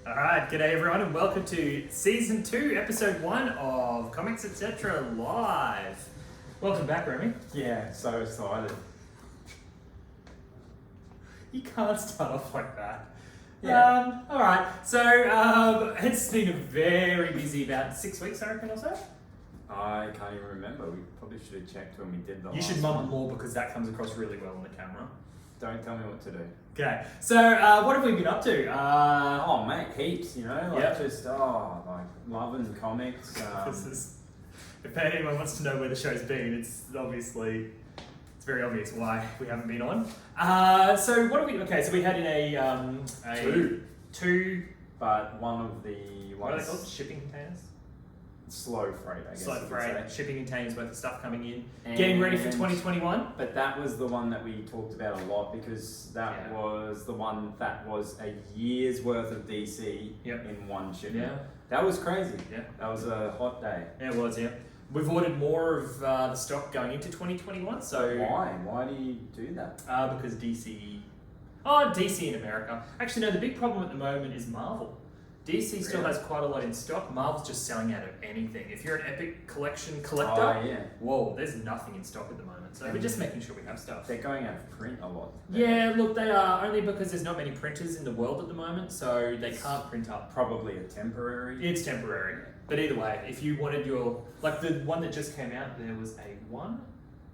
Alright, g'day everyone and welcome to Season 2, Episode 1 of Comics Etc. Live. Welcome back, Remy. Yeah, so excited. You can't start off like that. Yeah. Alright, so it's been a very busy about 6 weeks, I reckon, or so. I can't even remember. We probably should have checked when we did the You last should one. mumble more because that comes across really well on the camera. Don't tell me what to do. Okay, so what have we been up to? Oh mate, heaps, like Yep. like loving comics. This is, if anyone wants to know where the show's been, it's very obvious why we haven't been on. So what are we? Okay, so we had in a two. But one of the What are they ones called? Shipping containers. slow freight, I guess. Slow you could freight, say. shipping containers worth of stuff coming in. Getting ready for And- 2021. But that was the one that we talked about a lot because that was the one that was a year's worth of DC in one shipment. Yeah. That was crazy. Yeah. That was a hot day. Yeah, it was, yeah. We've ordered more of the stock going into 2021, so... Why? Why do you do that? Because DC... Oh, DC in America. Actually, no, the big problem at the moment is Marvel. DC still has quite a lot in stock. Marvel's just selling out of anything. If you're an Epic Collection collector, whoa, there's nothing in stock at the moment. So we're just making sure we have stuff. They're going out of print a lot. Yeah, look, they are, only because there's not many printers in the world at the moment, so they can't print up. Probably a temporary. It's temporary. But either way, if you wanted your, like the one that just came out, there was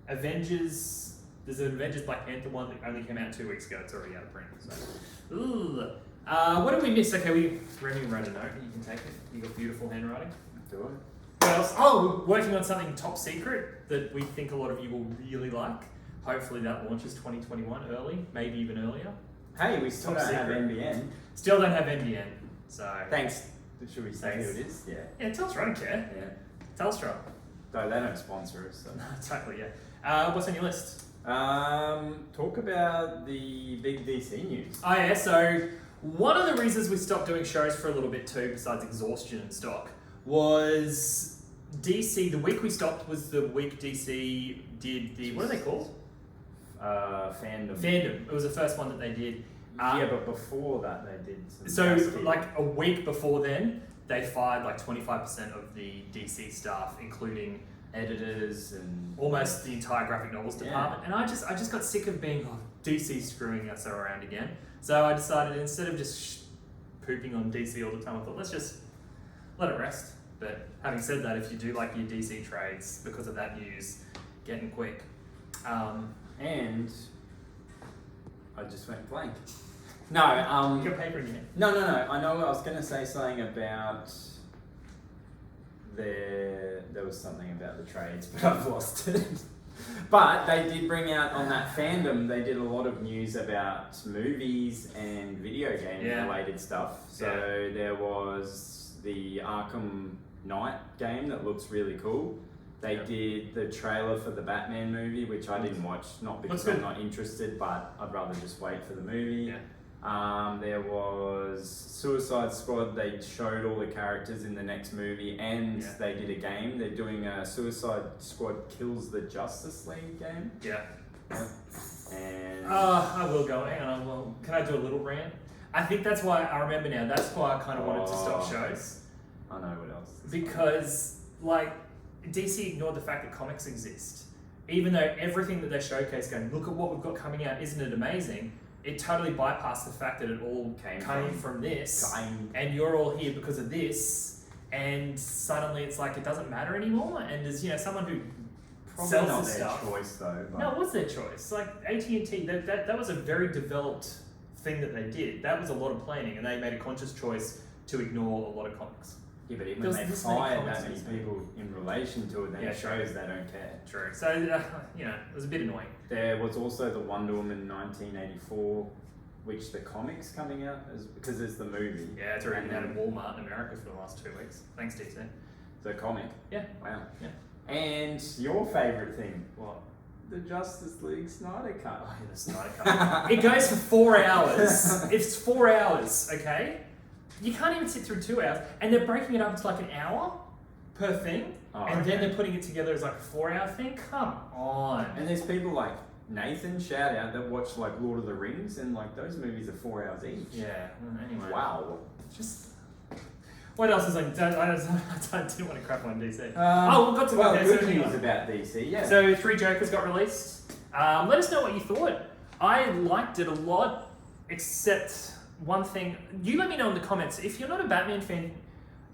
Avengers, there's an Avengers Black Panther one that only came out 2 weeks ago. It's already out of print. So, ooh. What did we miss? Okay, Remy wrote a note. You can take it. You got beautiful handwriting. Do it. What else? Oh, we're working on something top secret that we think a lot of you will really like. Hopefully that launches 2021 early, maybe even earlier. Hey, we still don't have NBN. Still don't have NBN, so... Thanks. Should we say who it is? Yeah. Yeah, Telstra, I don't care. Yeah. Telstra. Though they don't sponsor us. So. Exactly, yeah. What's on your list? Talk about the big DC news. Oh yeah, so one of the reasons we stopped doing shows for a little bit too, besides exhaustion and stock, was DC, the week we stopped was the week DC did the, what are they called? Fandom. Fandom. It was the first one that they did. Yeah, but before that they did some So nasty- like a week before then, they fired like 25% of the DC staff, including editors and almost the entire graphic novels department. And I just got sick of being DC screwing us around again. So I decided instead of just pooping on DC all the time, I thought let's just let it rest. But having said that, if you do like your DC trades because of that news, getting quick. And I just went blank. No, You got paper in your hand. No. I know I was going to say something about there was something about the trades, but I've lost it. But they did bring out on that fandom, they did a lot of news about movies and video game related stuff. So there was the Arkham Knight game that looks really cool. They did the trailer for the Batman movie, which I didn't watch, not because I'm not interested, but I'd rather just wait for the movie. Yeah. There was Suicide Squad. They showed all the characters in the next movie, and they did a game. They're doing a Suicide Squad Kills the Justice League game. Yeah. And I will go. Hang on. Can I do a little rant? I think that's why I remember now. That's why I kind of wanted to stop shows. I know what else. Because DC ignored the fact that comics exist. Even though everything that they showcase going, look at what we've got coming out, isn't it amazing? It totally bypassed the fact that it all came from this. And you're all here because of this. And suddenly it's like it doesn't matter anymore. And there's someone who Probably sells not this their stuff. choice though. But No, it was their choice. Like AT&T, that was a very developed thing that they did. That was a lot of planning, and they made a conscious choice to ignore a lot of comics. Yeah, but even when they fired that many people in relation to it, then it shows they don't care. True. So, it was a bit annoying. There was also the Wonder Woman 1984, which the comic's coming out, because there's the movie. Yeah, it's already been out of Walmart in America for the last 2 weeks. Thanks, DC. The comic? Yeah. Wow. Yeah. And your favourite thing? What? The Justice League Snyder Cut. Oh, yeah, the Snyder Cut. It goes for 4 hours. It's 4 hours, okay? You can't even sit through 2 hours, and they're breaking it up into like an hour per thing, and then they're putting it together as like a 4 hour thing. Come on. And there's people like Nathan, shout out, that watched like Lord of the Rings, and like those movies are 4 hours each. Yeah. Well, anyway. Wow. Just. What else is on? I didn't want to crap on DC. We got to good news about DC. Yeah. So 3 Jokers got released. Let us know what you thought. I liked it a lot, except one thing. You let me know in the comments. If you're not a Batman fan,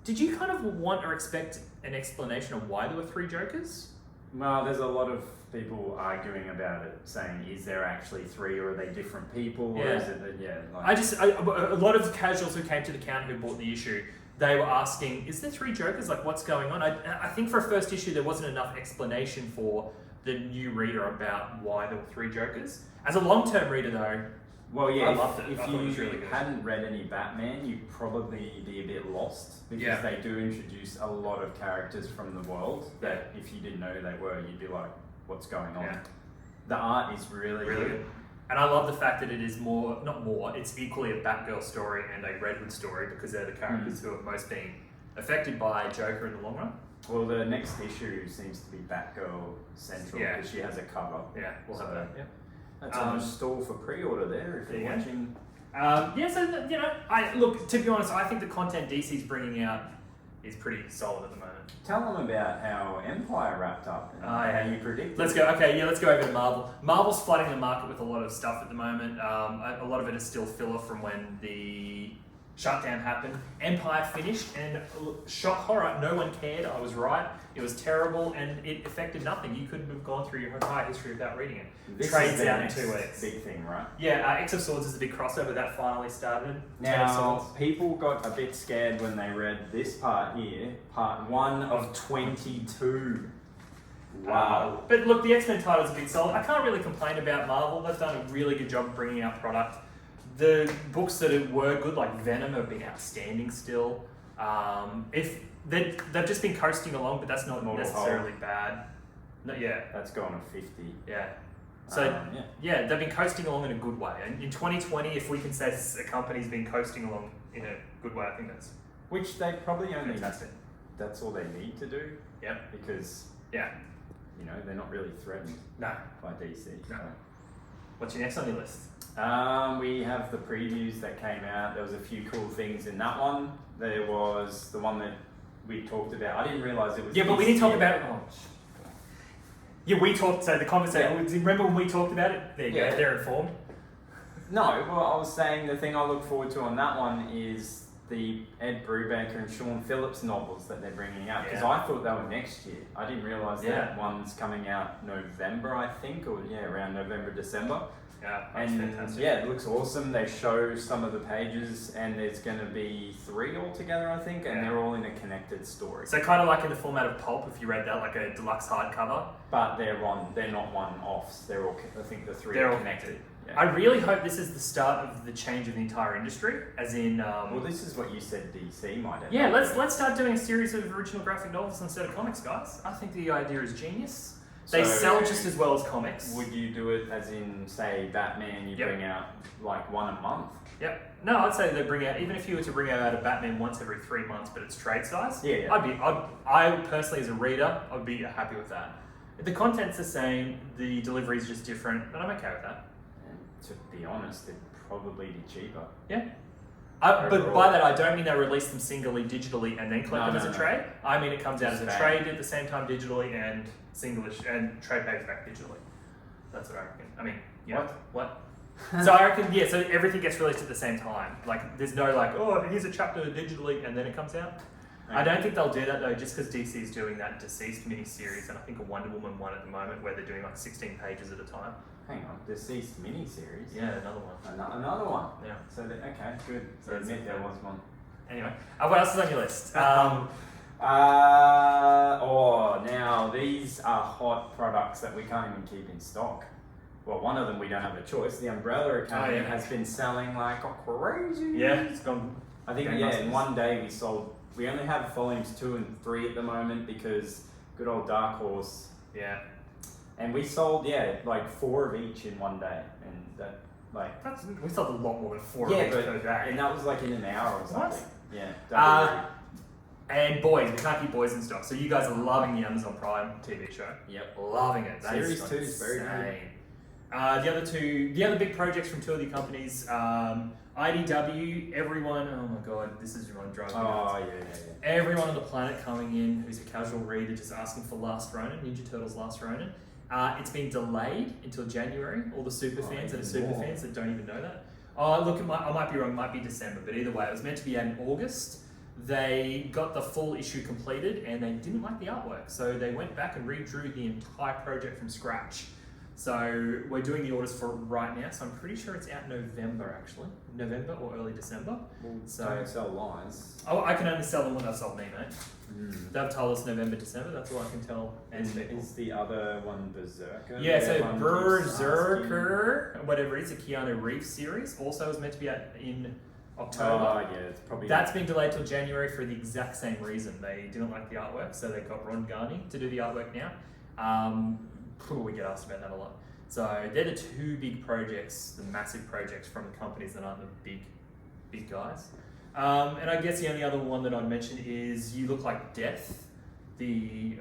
did you kind of want or expect an explanation of why there were 3 Jokers? Well, there's a lot of people arguing about it, saying, is there actually 3 or are they different people? Yeah. Or is it, like... A lot of casuals who came to the counter who bought the issue, they were asking, is there 3 Jokers? Like, what's going on? I think for a first issue, there wasn't enough explanation for the new reader about why there were 3 Jokers. As a long-term reader, though, well, yeah, I loved it. If I thought it was really you good. hadn't read any Batman, you'd probably be a bit lost, because they do introduce a lot of characters from the world that if you didn't know who they were, you'd be like, what's going on? Yeah. The art is really good. And I love the fact that it is it's equally a Batgirl story and a Red Hood story, because they're the characters who are most being affected by Joker in the long run. Well, the next issue seems to be Batgirl central, because she has a cover. Yeah, we'll have that. Yeah. That's on the stall for pre-order there if you're watching. Look, to be honest, I think the content DC's bringing out is pretty solid at the moment. Tell them about how Empire wrapped up and how you predicted. Let's go. Okay, let's go over to Marvel. Marvel's flooding the market with a lot of stuff at the moment. A lot of it is still filler from when the shutdown happened. Empire finished, and shock horror, no one cared. I was right. It was terrible, and it affected nothing. You couldn't have gone through your entire history without reading it. This Trades is out in 2 weeks. Big thing, right? Yeah, X of Swords is the big crossover that finally started. Now, people got a bit scared when they read this part here, part 1 of 22. Wow. But look, the X-Men title's a big solid. I can't really complain about Marvel. They've done a really good job of bringing out product. The books that were good, like Venom, have been outstanding still. If they've just been coasting along, but that's not necessarily bad. No, yeah. That's gone to 50. Yeah. So, they've been coasting along in a good way. And in 2020, if we can say a company's been coasting along in a good way, I think that's... Which they probably only... Fantastic. That's all they need to do. Yep. Because... Yeah. You know, they're not really threatened by DC. No. What's your next on your list? We have the previews that came out. There was a few cool things in that one. There was the one that we talked about. I didn't realise it was... Yeah, but we didn't talk about it. Yeah, we talked, so the conversation, remember when we talked about it? There you go, they're informed. No, well, I was saying the thing I look forward to on that one is the Ed Brubaker and Sean Phillips novels that they're bringing out, because I thought they were next year. I didn't realise that one's coming out November, I think, or around November, December. Yeah, that's fantastic. Yeah, it looks awesome. They show some of the pages, and there's going to be 3 altogether, I think, and they're all in a connected story. So kind of like in the format of pulp, if you read that, like a deluxe hardcover. But they're not one-offs. They're all, I think the 3 are connected. Yeah. I really hope this is the start of the change of the entire industry, as in... well, this is what you said DC might have. Yeah, let's start doing a series of original graphic novels instead of comics, guys. I think the idea is genius. They sell just as well as comics. Would you do it as in, say, Batman, you bring out like 1 a month? Yep. No, I'd say they bring out, even if you were to bring out a Batman once every 3 months, but it's trade size. Yeah. I personally, as a reader, I'd be happy with that. If the content's the same, the delivery's just different, then I'm okay with that. And to be honest, it'd probably be cheaper. Yeah. But by that, I don't mean they release them singly digitally and then collect them as a trade. I mean it comes out as a trade at the same time digitally and singlish and trade pays back digitally. That's what I reckon. I mean, what? So I reckon, so everything gets released at the same time. Like, there's no like, oh, here's a chapter digitally and then it comes out. Okay. I don't think they'll do that though, just because DC is doing that Deceased mini-series and I think a Wonder Woman one at the moment where they're doing like 16 pages at a time. Hang on, Deceased mini-series? Yeah, another one. Another one? Yeah. So, okay, good. So admit there was one. Anyway, what else is on your list? Now these are hot products that we can't even keep in stock. Well, one of them we don't have a choice. The Umbrella Academy has been selling like crazy. Yeah, it's gone. I think in one day we only have volumes 2 and 3 at the moment because good old Dark Horse. Yeah. And we sold like 4 of each in one day, and that we sold a lot more than 4 of each per day. And that was like in an hour or something. What? Yeah. And boys, we can't keep boys in stock. So you guys are loving the Amazon Prime TV show. Yep. Loving it. Series 2 is very good. The other big projects from two of the companies, IDW, everyone, oh my god, this is everyone driving me nuts. Oh, yeah. Everyone on the planet coming in who's a casual reader just asking for Last Ronin, Ninja Turtles Last Ronin. It's been delayed until January. All the super fans that are super fans that don't even know that. Oh, look, I might be wrong, it might be December, but either way, it was meant to be in August. They got the full issue completed and they didn't like the artwork, so they went back and redrew the entire project from scratch. So we're doing the orders for it right now, so I'm pretty sure it's out November actually. November or early December. Well, so don't sell lines. Oh, I can only sell them when they've sold me, mate. They've told us November, December, that's all I can tell. Is the other one Berserker? Yeah, so Berserker, whatever it is, a Keanu Reeves series, also was meant to be out in October. Oh, yeah, it's probably... That's been delayed till January for the exact same reason. They didn't like the artwork, so they got Ron Garney to do the artwork now. We get asked about that a lot. So they're the two big projects, the massive projects from the companies that aren't the big guys. And I guess the only other one that I'd mention is You Look Like Death, the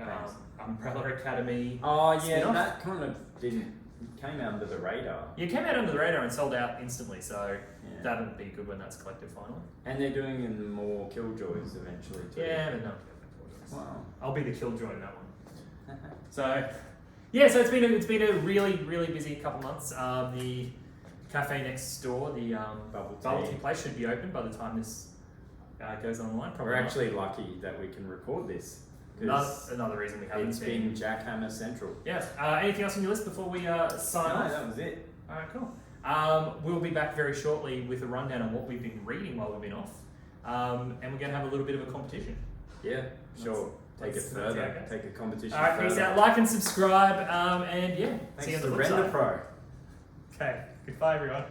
Umbrella Academy. Oh yeah, spin-off. that kind of came out under the radar. Yeah, it came out under the radar and sold out instantly, so that'll be good when that's collected finally. And they're doing more Killjoys eventually too. Yeah, but no. Wow. I'll be the Killjoy in that one. So, yeah, so it's been a really busy couple months. The cafe next door, the bubble tea place, should be open by the time this goes online. We're actually lucky that we can record this. Another reason we haven't It's been Jackhammer Central. Yeah. Anything else on your list before we sign off? No, that was it. All right, cool. We'll be back very shortly with a rundown on what we've been reading while we've been off, and we're going to have a little bit of a competition. Yeah, sure. Take it further. Take a competition. All right, further. peace out. Like and subscribe, and yeah, Thanks see you on to the flip Render side. Pro. Okay, goodbye everyone.